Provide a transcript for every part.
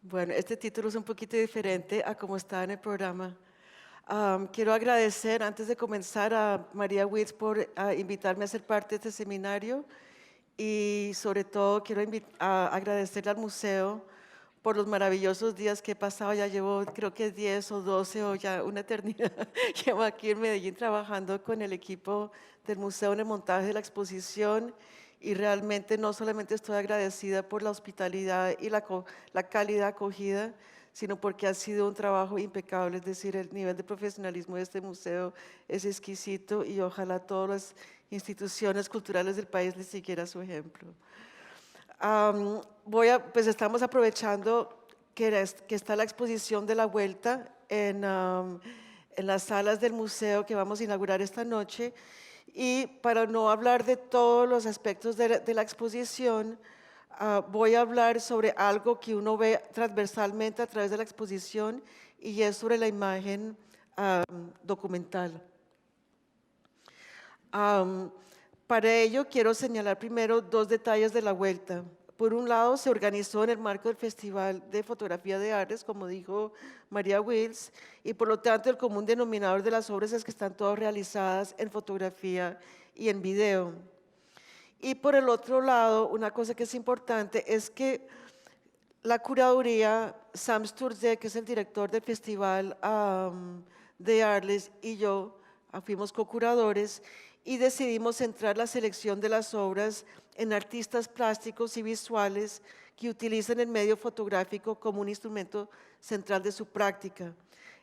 Bueno, este título es un poquito diferente a como está en el programa. Quiero agradecer, antes de comenzar, a María Witz por invitarme a ser parte de este seminario y sobre todo quiero agradecerle al museo por los maravillosos días que he pasado. Ya llevo creo que 10 o 12 o ya una eternidad. Llevo aquí en Medellín trabajando con el equipo del museo en el montaje de la exposición y realmente no solamente estoy agradecida por la hospitalidad y la cálida acogida, sino porque ha sido un trabajo impecable. Es decir, el nivel de profesionalismo de este museo es exquisito y ojalá todas las instituciones culturales del país les siguiera su ejemplo. Pues estamos aprovechando que está la exposición de la vuelta en las salas del museo que vamos a inaugurar esta noche. Y para no hablar de todos los aspectos de la exposición, voy a hablar sobre algo que uno ve transversalmente a través de la exposición y es sobre la imagen documental. Para ello quiero señalar primero dos detalles de la vuelta. Por un lado, se organizó en el marco del Festival de Fotografía de Arles, como dijo María Wills, y por lo tanto el común denominador de las obras es que están todas realizadas en fotografía y en video. Y por el otro lado, una cosa que es importante es que la curaduría, Sam Sturze, que es el director del Festival de Arles, y yo fuimos co-curadores y decidimos centrar la selección de las obras en artistas plásticos y visuales que utilizan el medio fotográfico como un instrumento central de su práctica.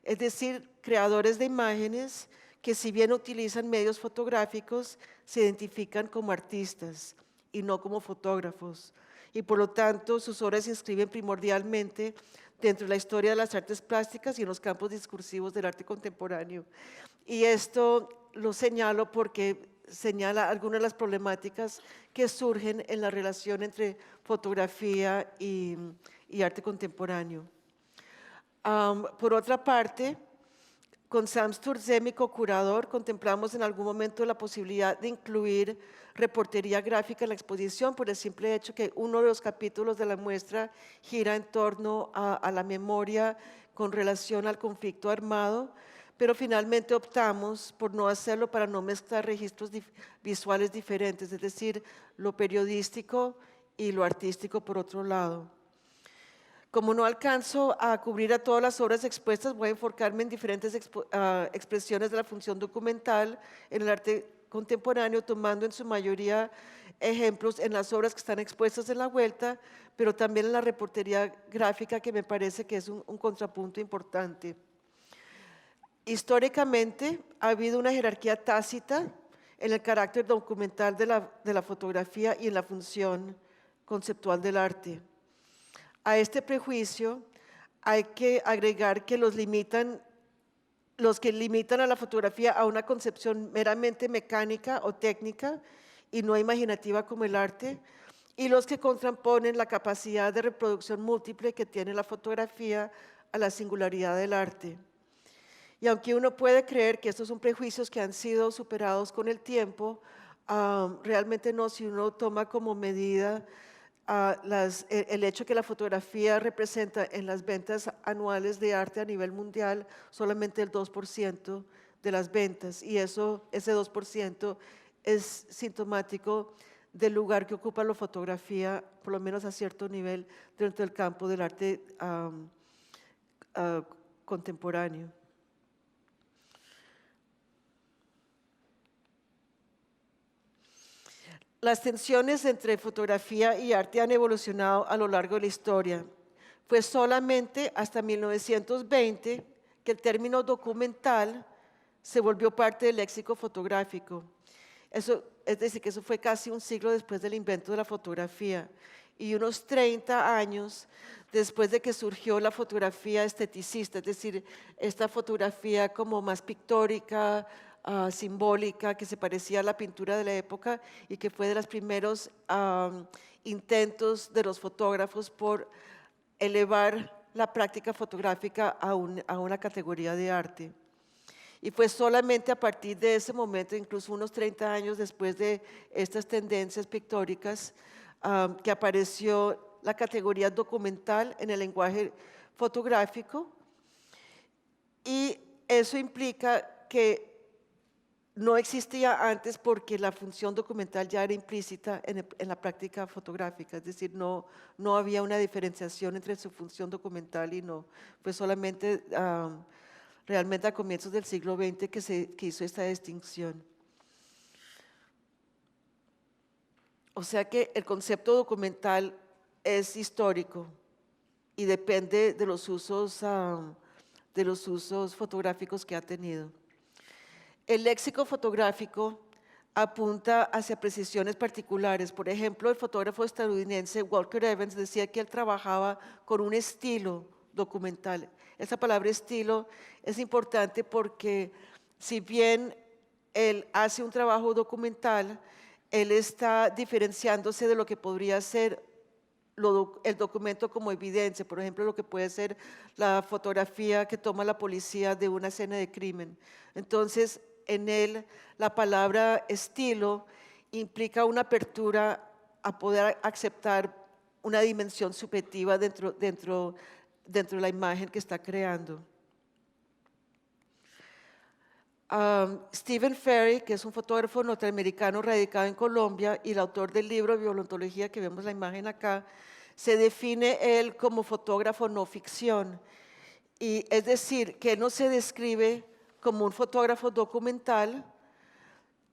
Es decir, creadores de imágenes que si bien utilizan medios fotográficos, se identifican como artistas y no como fotógrafos. Y por lo tanto, sus obras se inscriben primordialmente dentro de la historia de las artes plásticas y en los campos discursivos del arte contemporáneo. Y esto lo señalo porque señala algunas de las problemáticas que surgen en la relación entre fotografía y arte contemporáneo. Por otra parte, con Sam Sturze, mi co-curador, contemplamos en algún momento la posibilidad de incluir reportería gráfica en la exposición por el simple hecho que uno de los capítulos de la muestra gira en torno a la memoria con relación al conflicto armado, pero finalmente optamos por no hacerlo para no mezclar registros visuales diferentes, es decir, lo periodístico y lo artístico por otro lado. Como no alcanzo a cubrir a todas las obras expuestas, voy a enfocarme en diferentes expresiones de la función documental en el arte contemporáneo, tomando en su mayoría ejemplos en las obras que están expuestas en la vuelta, pero también en la reportería gráfica, que me parece que es un contrapunto importante. Históricamente ha habido una jerarquía tácita en el carácter documental de la fotografía y en la función conceptual del arte. A este prejuicio hay que agregar que los que limitan a la fotografía a una concepción meramente mecánica o técnica y no imaginativa como el arte, y los que contraponen la capacidad de reproducción múltiple que tiene la fotografía a la singularidad del arte. Y aunque uno puede creer que estos son prejuicios que han sido superados con el tiempo, realmente no, si uno toma como medida el hecho que la fotografía representa en las ventas anuales de arte a nivel mundial solamente el 2% de las ventas, y ese 2% es sintomático del lugar que ocupa la fotografía, por lo menos a cierto nivel, dentro del campo del arte contemporáneo. Las tensiones entre fotografía y arte han evolucionado a lo largo de la historia. Fue solamente hasta 1920 que el término documental se volvió parte del léxico fotográfico. Es decir, que eso fue casi un siglo después del invento de la fotografía y unos 30 años después de que surgió la fotografía esteticista, es decir, esta fotografía como más pictórica, simbólica, que se parecía a la pintura de la época y que fue de los primeros intentos de los fotógrafos por elevar la práctica fotográfica a una categoría de arte. Y fue solamente a partir de ese momento, incluso unos 30 años después de estas tendencias pictóricas, que apareció la categoría documental en el lenguaje fotográfico, y eso implica que no existía antes porque la función documental ya era implícita en la práctica fotográfica, es decir, no había una diferenciación entre su función documental y no, fue solamente realmente a comienzos del siglo XX que hizo esta distinción. O sea que el concepto documental es histórico y depende de los usos fotográficos que ha tenido. El léxico fotográfico apunta hacia precisiones particulares. Por ejemplo, el fotógrafo estadounidense Walker Evans decía que él trabajaba con un estilo documental. Esa palabra estilo es importante porque si bien él hace un trabajo documental, él está diferenciándose de lo que podría ser el documento como evidencia, por ejemplo, lo que puede ser la fotografía que toma la policía de una escena de crimen. Entonces, en él, la palabra estilo implica una apertura a poder aceptar una dimensión subjetiva dentro de la imagen que está creando. Stephen Ferry, que es un fotógrafo norteamericano radicado en Colombia y el autor del libro Violentología, que vemos la imagen acá, se define él como fotógrafo no ficción. Y es decir, que no se describe como un fotógrafo documental,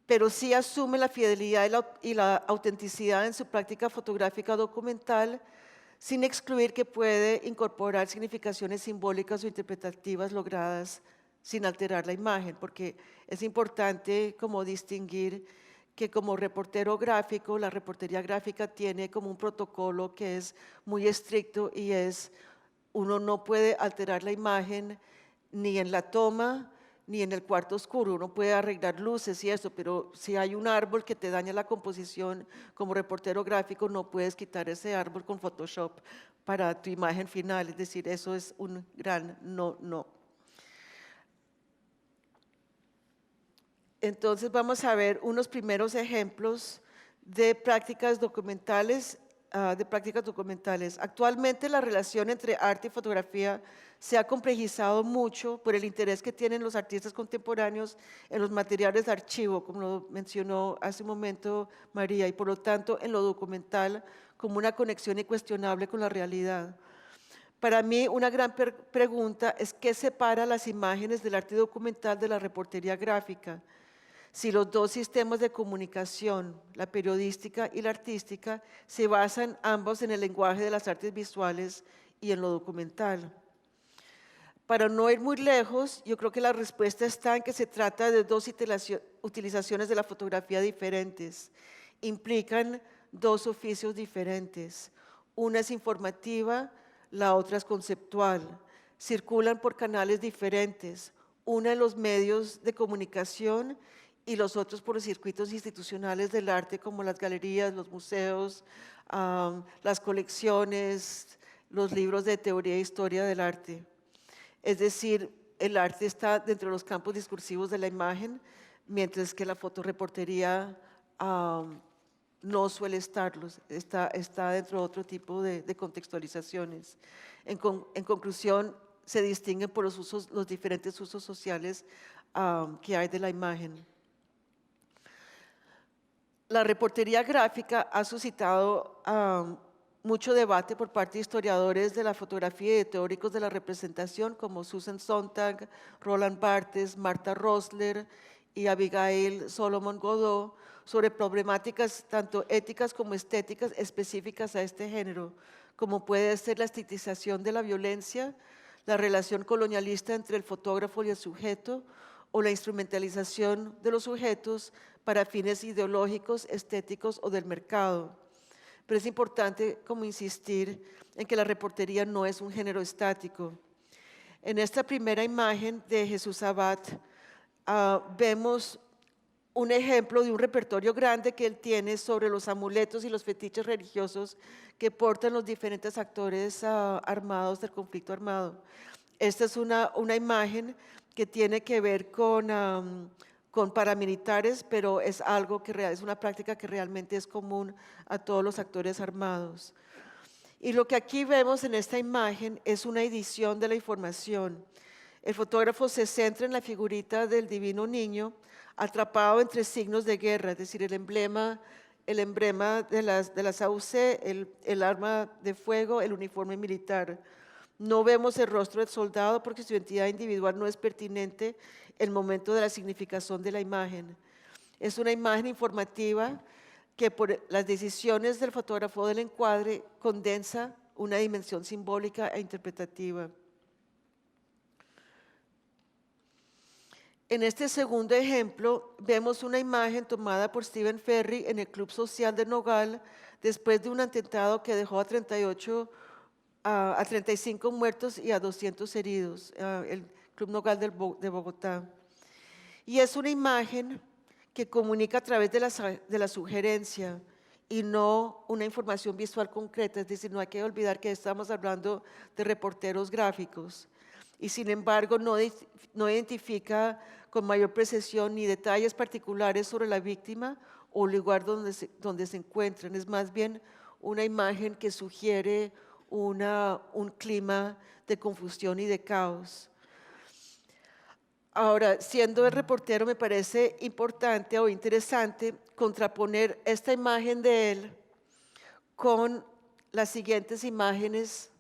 pero sí asume la fidelidad y la autenticidad en su práctica fotográfica documental, sin excluir que puede incorporar significaciones simbólicas o interpretativas logradas sin alterar la imagen, porque es importante como distinguir que como reportero gráfico, la reportería gráfica tiene como un protocolo que es muy estricto y es, uno no puede alterar la imagen ni en la toma, ni en el cuarto oscuro. Uno puede arreglar luces y eso, pero si hay un árbol que te daña la composición, como reportero gráfico no puedes quitar ese árbol con Photoshop para tu imagen final. Es decir, eso es un gran no. Entonces vamos a ver unos primeros ejemplos de prácticas documentales. Actualmente la relación entre arte y fotografía se ha complejizado mucho por el interés que tienen los artistas contemporáneos en los materiales de archivo, como lo mencionó hace un momento María, y por lo tanto en lo documental como una conexión incuestionable con la realidad. Para mí una gran pregunta es qué separa las imágenes del arte documental de la reportería gráfica. Si los dos sistemas de comunicación, la periodística y la artística, se basan ambos en el lenguaje de las artes visuales y en lo documental. Para no ir muy lejos, yo creo que la respuesta está en que se trata de dos utilizaciones de la fotografía diferentes. Implican dos oficios diferentes. Una es informativa, la otra es conceptual. Circulan por canales diferentes. Una en los medios de comunicación y los otros por los circuitos institucionales del arte, como las galerías, los museos, las colecciones, los libros de teoría e historia del arte. Es decir, el arte está dentro de los campos discursivos de la imagen, mientras que la fotoreportería no suele estarlo, está dentro de otro tipo de contextualizaciones. En conclusión, se distinguen por los diferentes usos sociales que hay de la imagen. La reportería gráfica ha suscitado mucho debate por parte de historiadores de la fotografía y de teóricos de la representación como Susan Sontag, Roland Barthes, Martha Rosler y Abigail Solomon Godeau sobre problemáticas tanto éticas como estéticas específicas a este género, como puede ser la estetización de la violencia, la relación colonialista entre el fotógrafo y el sujeto, o la instrumentalización de los sujetos para fines ideológicos, estéticos o del mercado. Pero es importante como insistir en que la reportería no es un género estático. En esta primera imagen de Jesús Abad vemos un ejemplo de un repertorio grande que él tiene sobre los amuletos y los fetiches religiosos que portan los diferentes actores armados del conflicto armado. Esta es una imagen que tiene que ver con paramilitares, pero es algo es una práctica que realmente es común a todos los actores armados. Y lo que aquí vemos en esta imagen es una edición de la información. El fotógrafo se centra en la figurita del divino niño atrapado entre signos de guerra, es decir, el emblema de las AUC, el arma de fuego, el uniforme militar. No vemos el rostro del soldado porque su identidad individual no es pertinente en el momento de la significación de la imagen. Es una imagen informativa que por las decisiones del fotógrafo del encuadre condensa una dimensión simbólica e interpretativa. En este segundo ejemplo, vemos una imagen tomada por Stephen Ferry en el Club Social de Nogal después de un atentado que dejó a 35 muertos y a 200 heridos, el Club Nogal de Bogotá. Y es una imagen que comunica a través de la sugerencia y no una información visual concreta, es decir, no hay que olvidar que estamos hablando de reporteros gráficos y sin embargo no identifica con mayor precisión ni detalles particulares sobre la víctima o el lugar donde se encuentran, es más bien una imagen que sugiere un clima de confusión y de caos. Ahora, siendo el reportero, me parece importante o interesante contraponer esta imagen de él con las siguientes imágenes.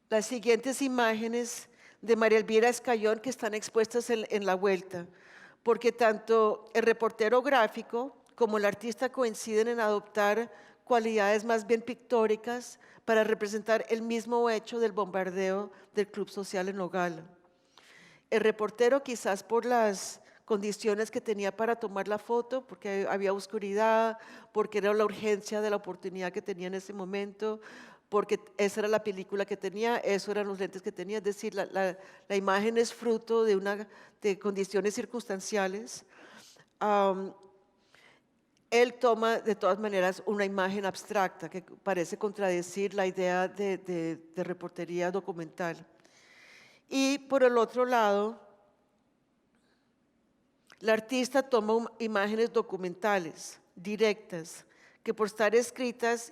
Las siguientes imágenes de María Elvira Escayón que están expuestas en la vuelta, porque tanto el reportero gráfico como el artista coinciden en adoptar cualidades más bien pictóricas para representar el mismo hecho del bombardeo del Club Social en Nogales. El reportero, quizás por las condiciones que tenía para tomar la foto, porque había oscuridad, porque era la urgencia de la oportunidad que tenía en ese momento, porque esa era la película que tenía, esos eran los lentes que tenía, es decir, la imagen es fruto de condiciones circunstanciales. Él toma de todas maneras una imagen abstracta que parece contradecir la idea de reportería documental. Y por el otro lado, la artista toma imágenes documentales, directas, que por estar inscritas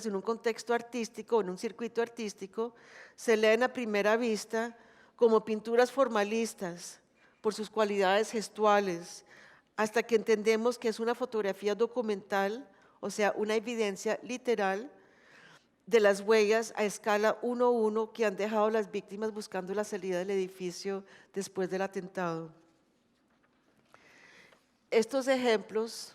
en un contexto artístico, en un circuito artístico, se leen a primera vista como pinturas formalistas por sus cualidades gestuales, hasta que entendemos que es una fotografía documental, o sea, una evidencia literal de las huellas a escala 1:1 que han dejado las víctimas buscando la salida del edificio después del atentado. Estos ejemplos,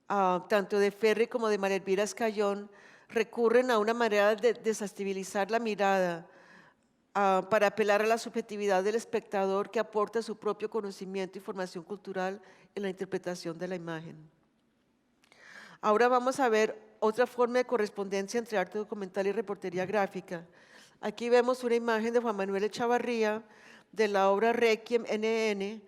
tanto de Ferry como de María Elvira Escayón, recurren a una manera de desestabilizar la mirada para apelar a la subjetividad del espectador que aporta su propio conocimiento y formación cultural en la interpretación de la imagen. Ahora vamos a ver otra forma de correspondencia entre arte documental y reportería gráfica. Aquí vemos una imagen de Juan Manuel Echavarría de la obra Requiem NN,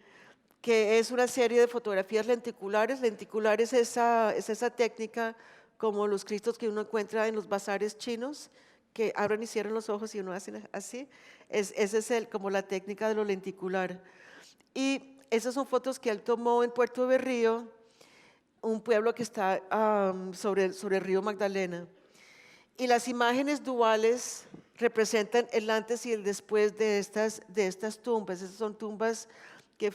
que es una serie de fotografías lenticulares. Lenticular es esa técnica como los cristos que uno encuentra en los bazares chinos, que abren y cierran los ojos y uno hace así. Esa es como la técnica de lo lenticular. Y esas son fotos que él tomó en Puerto Berrío, un pueblo que está sobre el río Magdalena. Y las imágenes duales representan el antes y el después de estas tumbas. Esas son tumbas que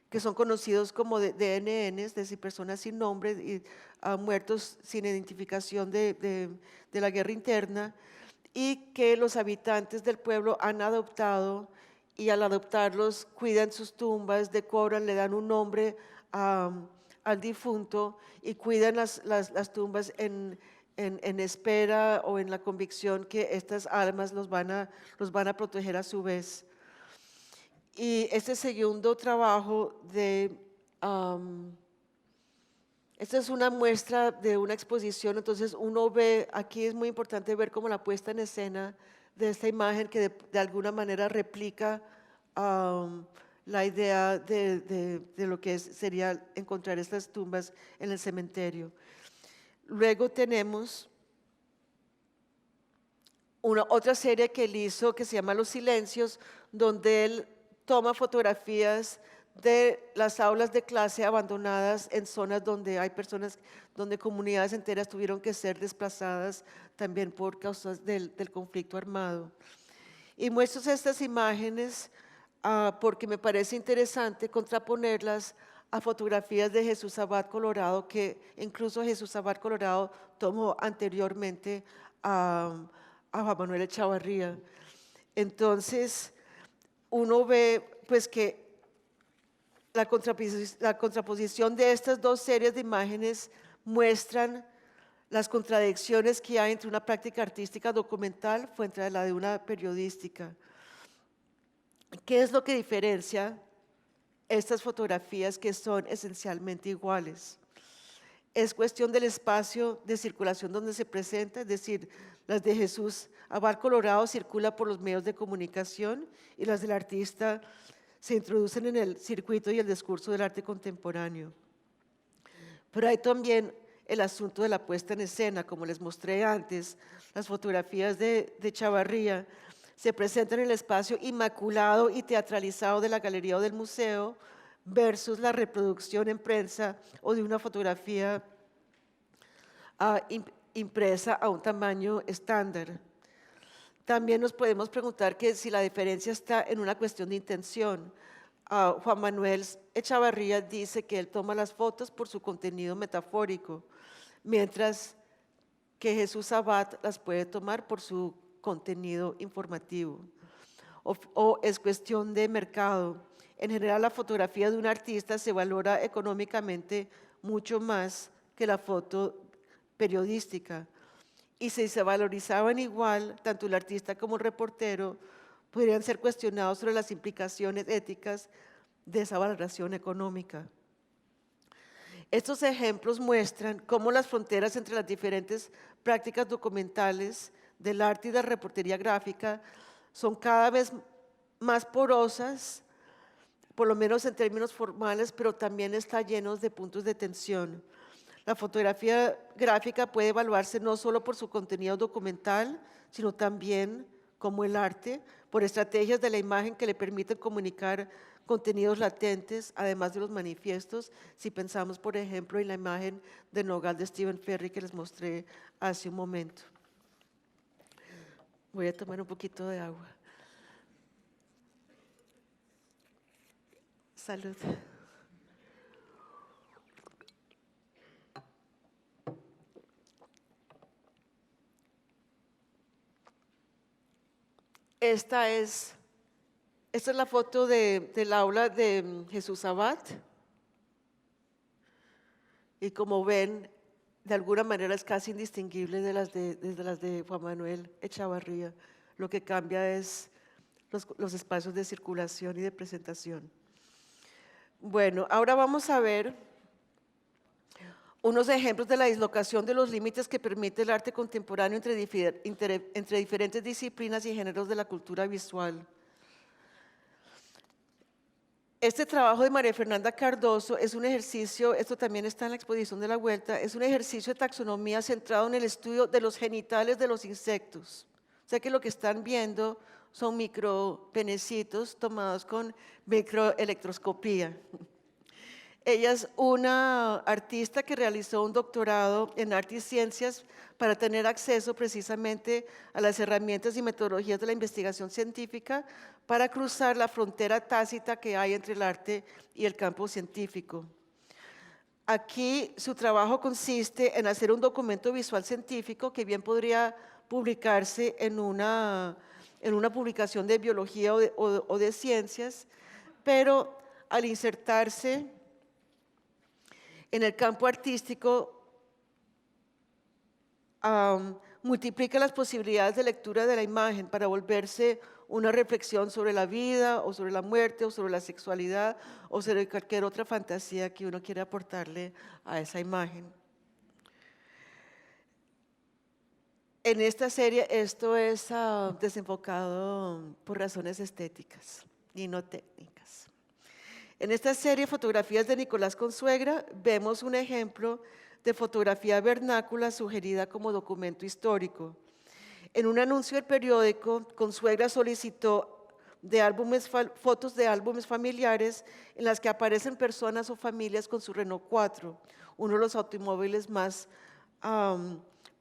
que son conocidos como DNNs, es decir, personas sin nombre y muertos sin identificación de la guerra interna, y que los habitantes del pueblo han adoptado, y al adoptarlos cuidan sus tumbas, decoran, le dan un nombre al difunto y cuidan las tumbas en espera o en la convicción que estas almas los van a proteger a su vez. Y este segundo trabajo esta es una muestra de una exposición, entonces uno ve, aquí es muy importante ver cómo la puesta en escena de esta imagen que de alguna manera replica la idea de lo que sería encontrar estas tumbas en el cementerio. Luego tenemos otra serie que él hizo que se llama Los Silencios, donde él toma fotografías de las aulas de clase abandonadas en zonas donde hay personas, donde comunidades enteras tuvieron que ser desplazadas también por causas del conflicto armado. Y muestro estas imágenes porque me parece interesante contraponerlas a fotografías de Jesús Abad Colorado, que incluso Jesús Abad Colorado tomó anteriormente a Juan Manuel Echavarría. Entonces, uno ve pues que la contraposición de estas dos series de imágenes muestran las contradicciones que hay entre una práctica artística documental frente a la de una periodística. ¿Qué es lo que diferencia estas fotografías que son esencialmente iguales? Es cuestión del espacio de circulación donde se presenta, es decir, las de Jesús Abad Colorado circula por los medios de comunicación y las del artista se introducen en el circuito y el discurso del arte contemporáneo. Pero hay también el asunto de la puesta en escena, como les mostré antes, las fotografías de Chavarría se presentan en el espacio inmaculado y teatralizado de la galería o del museo versus la reproducción en prensa o de una fotografía impresa a un tamaño estándar. También nos podemos preguntar que si la diferencia está en una cuestión de intención. Juan Manuel Echavarría dice que él toma las fotos por su contenido metafórico, mientras que Jesús Abad las puede tomar por su contenido informativo. O es cuestión de mercado. En general, la fotografía de un artista se valora económicamente mucho más que la foto periodística. Y si se valorizaban igual, tanto el artista como el reportero podrían ser cuestionados sobre las implicaciones éticas de esa valoración económica. Estos ejemplos muestran cómo las fronteras entre las diferentes prácticas documentales del arte y de la reportería gráfica son cada vez más porosas, por lo menos en términos formales, pero también está llenos de puntos de tensión. La fotografía gráfica puede evaluarse no solo por su contenido documental, sino también como el arte, por estrategias de la imagen que le permiten comunicar contenidos latentes, además de los manifiestos, si pensamos, por ejemplo, en la imagen de Nogal de Stephen Ferry que les mostré hace un momento. Voy a tomar un poquito de agua. Salud. Esta es la foto del aula de Jesús Abad. Y como ven, de alguna manera es casi indistinguible desde las de Juan Manuel Echavarría. Lo que cambia es los espacios de circulación y de presentación. Bueno, ahora vamos a ver unos ejemplos de la dislocación de los límites que permite el arte contemporáneo entre diferentes disciplinas y géneros de la cultura visual. Este trabajo de María Fernanda Cardoso es un ejercicio, esto también está en la exposición de la Vuelta, es un ejercicio de taxonomía centrado en el estudio de los genitales de los insectos. O sea que lo que están viendo son micropenecitos tomados con microelectroscopía. Ella es una artista que realizó un doctorado en arte y ciencias para tener acceso precisamente a las herramientas y metodologías de la investigación científica para cruzar la frontera tácita que hay entre el arte y el campo científico. Aquí su trabajo consiste en hacer un documento visual científico que bien podría publicarse en una publicación de biología o de ciencias, pero al insertarse en el campo artístico, multiplica las posibilidades de lectura de la imagen para volverse una reflexión sobre la vida o sobre la muerte o sobre la sexualidad o sobre cualquier otra fantasía que uno quiera aportarle a esa imagen. En esta serie esto es desenfocado por razones estéticas y no técnicas. En esta serie Fotografías de Nicolás Consuegra vemos un ejemplo de fotografía vernácula sugerida como documento histórico. En un anuncio del periódico, Consuegra solicitó de fotos de álbumes familiares en las que aparecen personas o familias con su Renault 4, uno de los automóviles más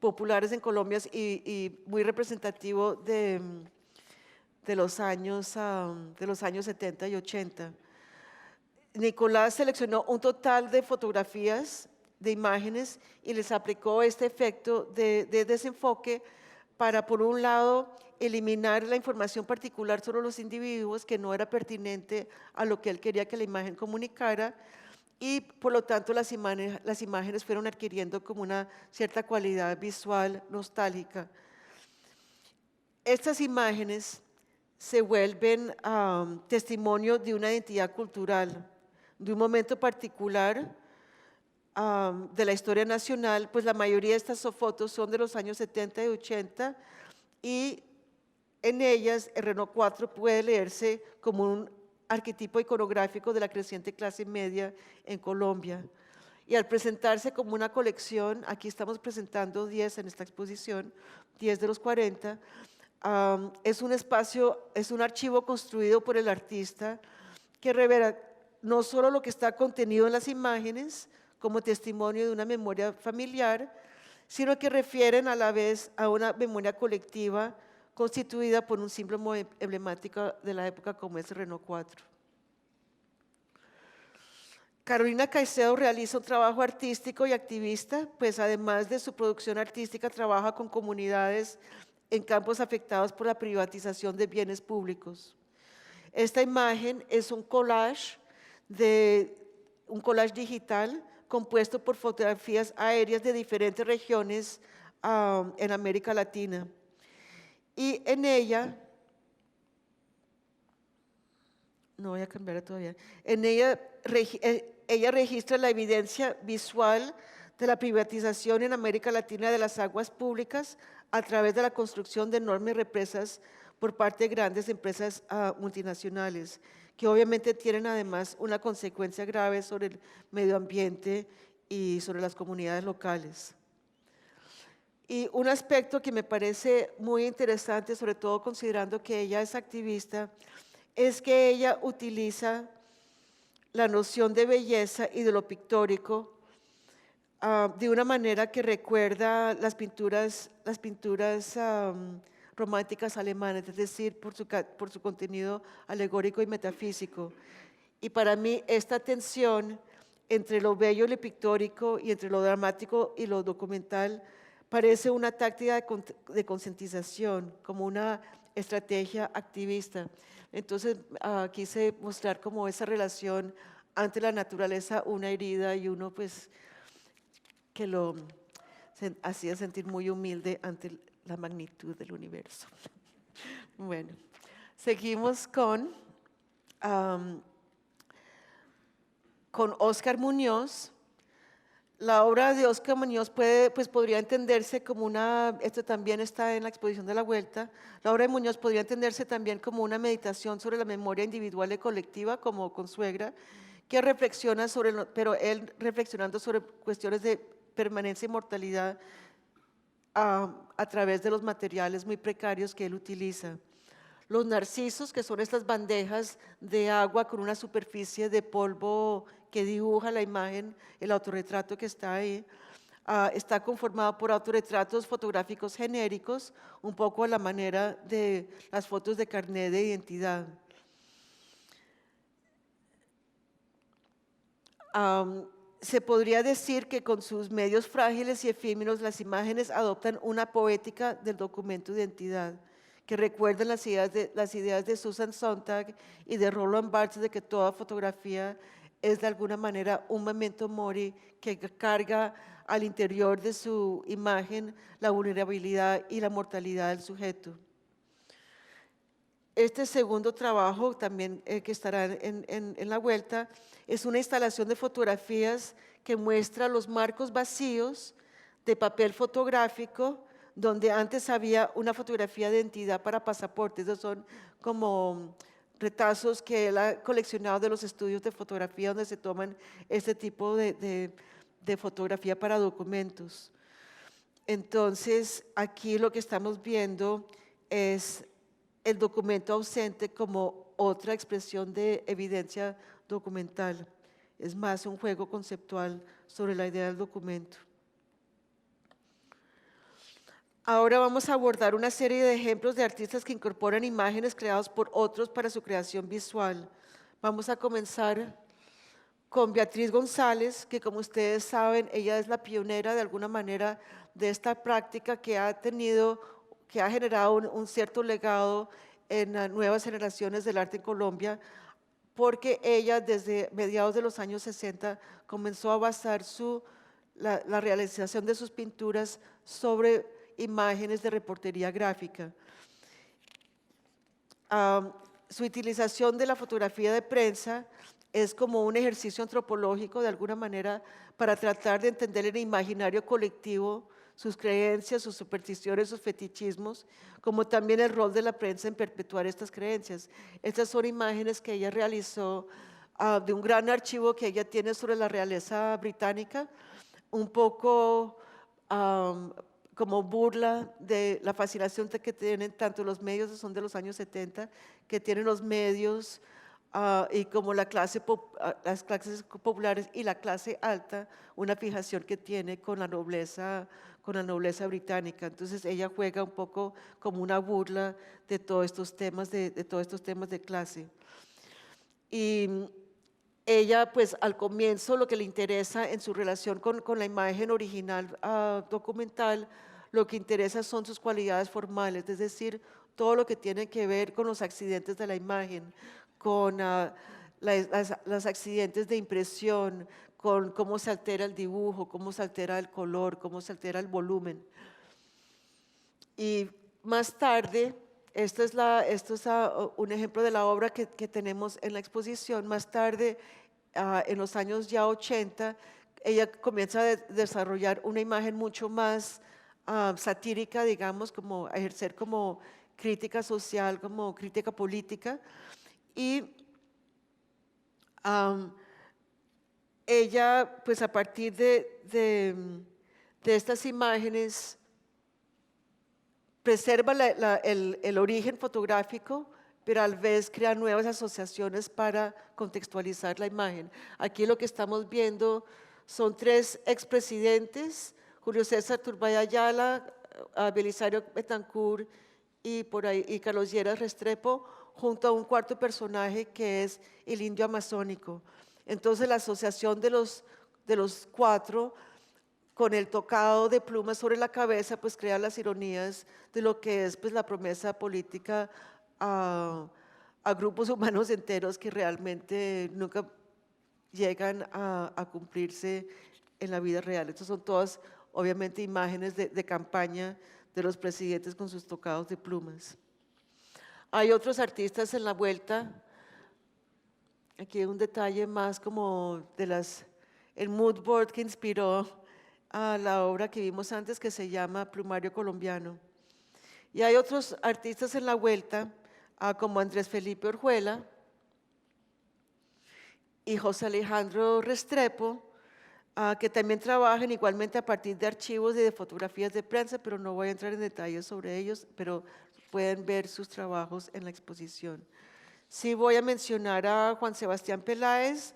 populares en Colombia y muy representativo de los años 70 y 80. Nicolás seleccionó un total de fotografías, de imágenes, y les aplicó este efecto de desenfoque para, por un lado, eliminar la información particular sobre los individuos que no era pertinente a lo que él quería que la imagen comunicara, y por lo tanto las imágenes fueron adquiriendo como una cierta cualidad visual nostálgica. Estas imágenes se vuelven testimonio de una identidad cultural, de un momento particular de la historia nacional, pues la mayoría de estas fotos son de los años 70 y 80, y en ellas el Renault 4 puede leerse como un arquetipo iconográfico de la creciente clase media en Colombia. Y al presentarse como una colección, aquí estamos presentando 10 en esta exposición, 10 de los 40, es un espacio, es un archivo construido por el artista que revela no solo lo que está contenido en las imágenes como testimonio de una memoria familiar, sino que refieren a la vez a una memoria colectiva constituida por un símbolo emblemático de la época como es el Renault 4. Carolina Caicedo realiza un trabajo artístico y activista, pues además de su producción artística trabaja con comunidades en campos afectados por la privatización de bienes públicos. Esta imagen es un collage digital compuesto por fotografías aéreas de diferentes regiones en América Latina. Y en ella, no voy a cambiar todavía, en ella ella registra la evidencia visual de la privatización en América Latina de las aguas públicas a través de la construcción de enormes represas por parte de grandes empresas multinacionales, que obviamente tienen además una consecuencia grave sobre el medio ambiente y sobre las comunidades locales. Y un aspecto que me parece muy interesante, sobre todo considerando que ella es activista, es que ella utiliza la noción de belleza y de lo pictórico de una manera que recuerda las pinturas románticas alemanas, es decir, por su contenido alegórico y metafísico. Y para mí esta tensión entre lo bello y lo pictórico y entre lo dramático y lo documental parece una táctica de concientización, como una estrategia activista. Entonces quise mostrar como esa relación ante la naturaleza, una herida y uno pues que lo hacía sentir muy humilde ante la magnitud del universo. Bueno, seguimos con Óscar Muñoz. La obra de Óscar Muñoz podría entenderse como esto también está en la exposición de la Vuelta, la obra de Muñoz podría entenderse también como una meditación sobre la memoria individual y colectiva, como Consuegra, que reflexiona pero él reflexionando sobre cuestiones de permanencia y mortalidad a través de los materiales muy precarios que él utiliza. Los narcisos, que son estas bandejas de agua con una superficie de polvo que dibuja la imagen, el autorretrato que está ahí, está conformado por autorretratos fotográficos genéricos, un poco a la manera de las fotos de carnet de identidad. Se podría decir que con sus medios frágiles y efímeros, las imágenes adoptan una poética del documento de identidad, que recuerdan las ideas de Susan Sontag y de Roland Barthes de que toda fotografía es de alguna manera un memento mori que carga al interior de su imagen la vulnerabilidad y la mortalidad del sujeto. Este segundo trabajo, también que estará en la Vuelta, es una instalación de fotografías que muestra los marcos vacíos de papel fotográfico, donde antes había una fotografía de identidad para pasaportes. Esos son como retazos que él ha coleccionado de los estudios de fotografía donde se toman este tipo de fotografía para documentos. Entonces, aquí lo que estamos viendo es el documento ausente como otra expresión de evidencia documental. Es más un juego conceptual sobre la idea del documento. Ahora vamos a abordar una serie de ejemplos de artistas que incorporan imágenes creadas por otros para su creación visual. Vamos a comenzar con Beatriz González, que como ustedes saben, ella es la pionera de alguna manera de esta práctica que ha generado un cierto legado en las nuevas generaciones del arte en Colombia, porque ella desde mediados de los años 60 comenzó a basar la realización de sus pinturas sobre imágenes de reportería gráfica. Su utilización de la fotografía de prensa es como un ejercicio antropológico de alguna manera para tratar de entender el imaginario colectivo, sus creencias, sus supersticiones, sus fetichismos, como también el rol de la prensa en perpetuar estas creencias. Estas son imágenes que ella realizó de un gran archivo que ella tiene sobre la realeza británica, un poco como burla de la fascinación que tienen tanto los medios, son de los años 70, que tienen los medios y como las clases populares y la clase alta, una fijación que tiene con la nobleza británica. Entonces ella juega un poco como una burla de todos estos temas de clase. Y ella, pues al comienzo, lo que le interesa en su relación con la imagen original documental, lo que interesa son sus cualidades formales, es decir, todo lo que tiene que ver con los accidentes de la imagen, con los accidentes de impresión, con cómo se altera el dibujo, cómo se altera el color, cómo se altera el volumen. Y más tarde, esto es un ejemplo de la obra que tenemos en la exposición. Más tarde, en los años ya 80, ella comienza a desarrollar una imagen mucho más satírica, digamos, como a ejercer como crítica social, como crítica política. Y ella, pues a partir de estas imágenes, preserva el origen fotográfico, pero a la vez crea nuevas asociaciones para contextualizar la imagen. Aquí lo que estamos viendo son tres expresidentes, Julio César Turbay Ayala, Belisario Betancourt y Carlos Lleras Restrepo, junto a un cuarto personaje que es el indio amazónico. Entonces la asociación de los cuatro con el tocado de plumas sobre la cabeza, pues crea las ironías de lo que es pues, la promesa política a grupos humanos enteros que realmente nunca llegan a cumplirse en la vida real. Estas son todas, obviamente, imágenes de campaña de los presidentes con sus tocados de plumas. Hay otros artistas en la vuelta. Aquí hay un detalle más como el mood board que inspiró a la obra que vimos antes, que se llama Plumario Colombiano. Y hay otros artistas en la vuelta, como Andrés Felipe Orjuela y José Alejandro Restrepo, que también trabajan igualmente a partir de archivos y de fotografías de prensa, pero no voy a entrar en detalles sobre ellos, pero pueden ver sus trabajos en la exposición. Sí voy a mencionar a Juan Sebastián Peláez,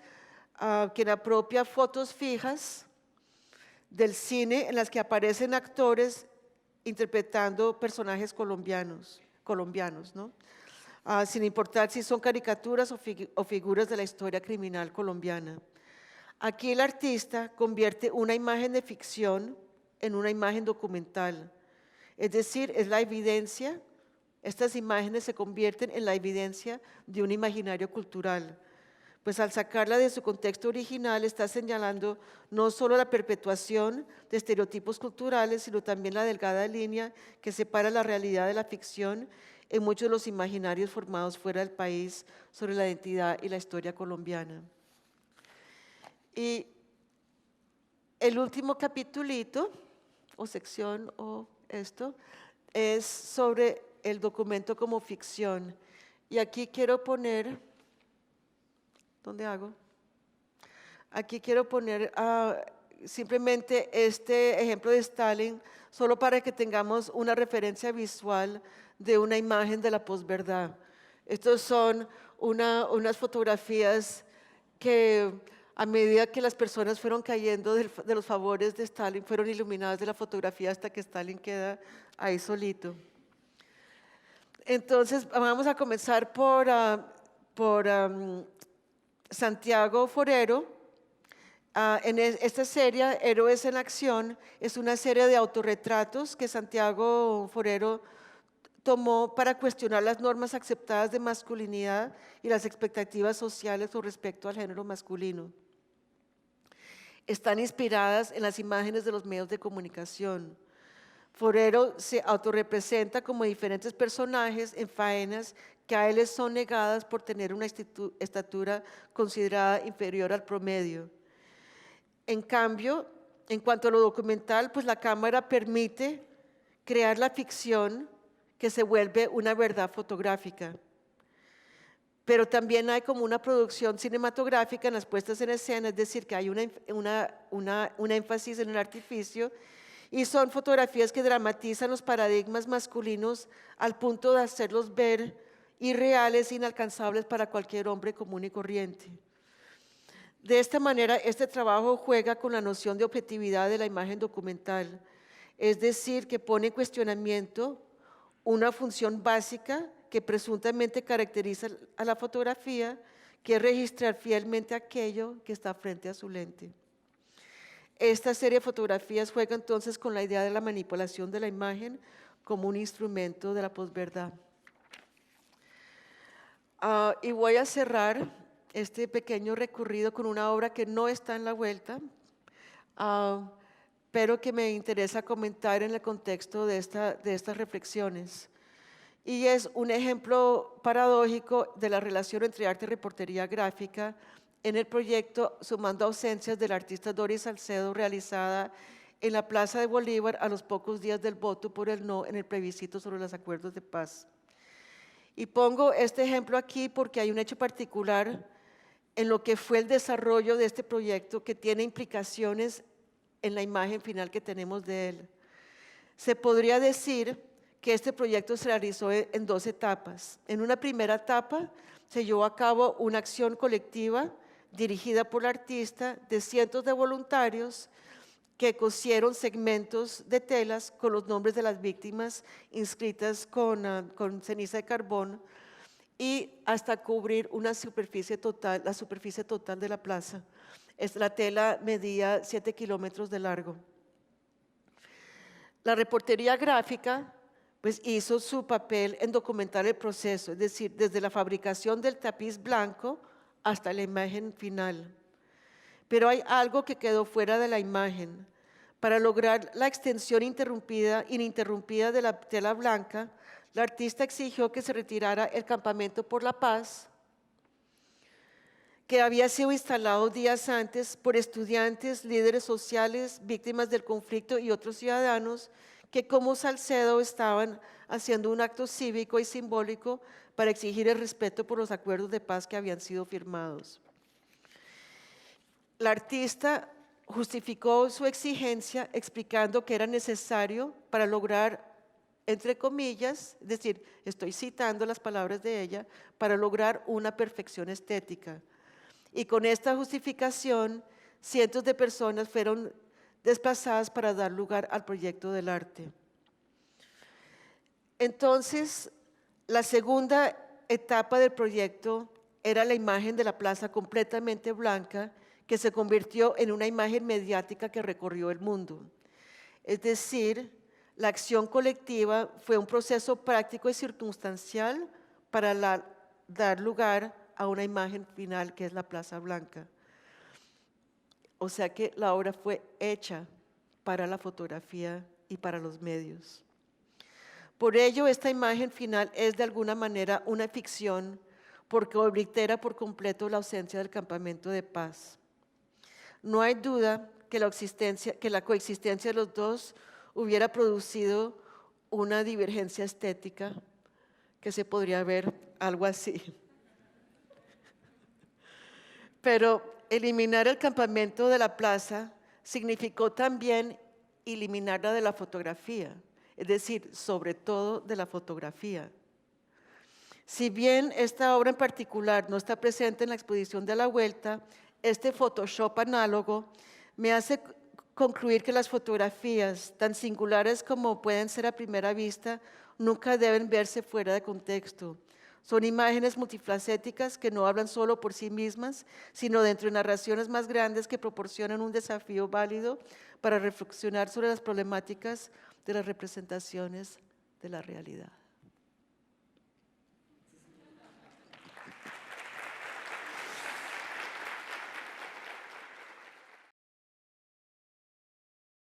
quien apropia fotos fijas del cine en las que aparecen actores interpretando personajes colombianos, ¿no? Sin importar si son caricaturas o figuras de la historia criminal colombiana. Aquí el artista convierte una imagen de ficción en una imagen documental, es decir, es la evidencia. Estas imágenes se convierten en la evidencia de un imaginario cultural, pues al sacarla de su contexto original está señalando no solo la perpetuación de estereotipos culturales, sino también la delgada línea que separa la realidad de la ficción en muchos de los imaginarios formados fuera del país sobre la identidad y la historia colombiana. Y el último capitulito, o sección, es sobre el documento como ficción. Y aquí quiero poner, ¿dónde hago? Aquí quiero poner simplemente este ejemplo de Stalin solo para que tengamos una referencia visual de una imagen de la posverdad. Estos son unas fotografías que a medida que las personas fueron cayendo de los favores de Stalin, fueron iluminadas de la fotografía hasta que Stalin queda ahí solito. Entonces, vamos a comenzar por Santiago Forero. En esta serie, Héroes en Acción, es una serie de autorretratos que Santiago Forero tomó para cuestionar las normas aceptadas de masculinidad y las expectativas sociales con respecto al género masculino. Están inspiradas en las imágenes de los medios de comunicación. Forero se autorrepresenta como diferentes personajes en faenas que a él les son negadas por tener una estatura considerada inferior al promedio. En cambio, en cuanto a lo documental, pues la cámara permite crear la ficción que se vuelve una verdad fotográfica. Pero también hay como una producción cinematográfica en las puestas en escena, es decir, que hay un énfasis en el artificio, y son fotografías que dramatizan los paradigmas masculinos al punto de hacerlos ver irreales e inalcanzables para cualquier hombre común y corriente. De esta manera, este trabajo juega con la noción de objetividad de la imagen documental, es decir, que pone en cuestionamiento una función básica que presuntamente caracteriza a la fotografía, que es registrar fielmente aquello que está frente a su lente. Esta serie de fotografías juega entonces con la idea de la manipulación de la imagen como un instrumento de la posverdad. Y voy a cerrar este pequeño recorrido con una obra que no está en la vuelta, pero que me interesa comentar en el contexto de estas reflexiones. Y es un ejemplo paradójico de la relación entre arte y reportería gráfica en el proyecto Sumando Ausencias del artista Doris Salcedo, realizada en la Plaza de Bolívar a los pocos días del voto por el no en el plebiscito sobre los acuerdos de paz. Y pongo este ejemplo aquí porque hay un hecho particular en lo que fue el desarrollo de este proyecto que tiene implicaciones en la imagen final que tenemos de él. Se podría decir que este proyecto se realizó en dos etapas. En una primera etapa se llevó a cabo una acción colectiva dirigida por el artista de cientos de voluntarios que cosieron segmentos de telas con los nombres de las víctimas inscritas con ceniza de carbón y hasta cubrir una superficie total, la superficie total de la plaza. La tela medía 7 kilómetros de largo. La reportería gráfica pues hizo su papel en documentar el proceso, es decir, desde la fabricación del tapiz blanco hasta la imagen final. Pero hay algo que quedó fuera de la imagen. Para lograr la extensión ininterrumpida de la tela blanca, la artista exigió que se retirara el campamento por la paz, que había sido instalado días antes por estudiantes, líderes sociales, víctimas del conflicto y otros ciudadanos que como Salcedo estaban haciendo un acto cívico y simbólico para exigir el respeto por los acuerdos de paz que habían sido firmados. La artista justificó su exigencia explicando que era necesario para lograr, entre comillas, es decir, estoy citando las palabras de ella, para lograr una perfección estética. Y con esta justificación, cientos de personas fueron desplazadas para dar lugar al proyecto del arte. Entonces, la segunda etapa del proyecto era la imagen de la plaza completamente blanca, que se convirtió en una imagen mediática que recorrió el mundo. Es decir, la acción colectiva fue un proceso práctico y circunstancial para dar lugar a una imagen final que es la Plaza Blanca. O sea que la obra fue hecha para la fotografía y para los medios. Por ello, esta imagen final es de alguna manera una ficción porque oblitera por completo la ausencia del campamento de paz. No hay duda que la coexistencia de los dos hubiera producido una divergencia estética que se podría ver algo así. Pero eliminar el campamento de la plaza significó también eliminarla de la fotografía, es decir, sobre todo de la fotografía. Si bien esta obra en particular no está presente en la exposición de la Vuelta, este Photoshop análogo me hace concluir que las fotografías, tan singulares como pueden ser a primera vista, nunca deben verse fuera de contexto. Son imágenes multifacéticas que no hablan solo por sí mismas, sino dentro de narraciones más grandes que proporcionan un desafío válido para reflexionar sobre las problemáticas de las representaciones de la realidad.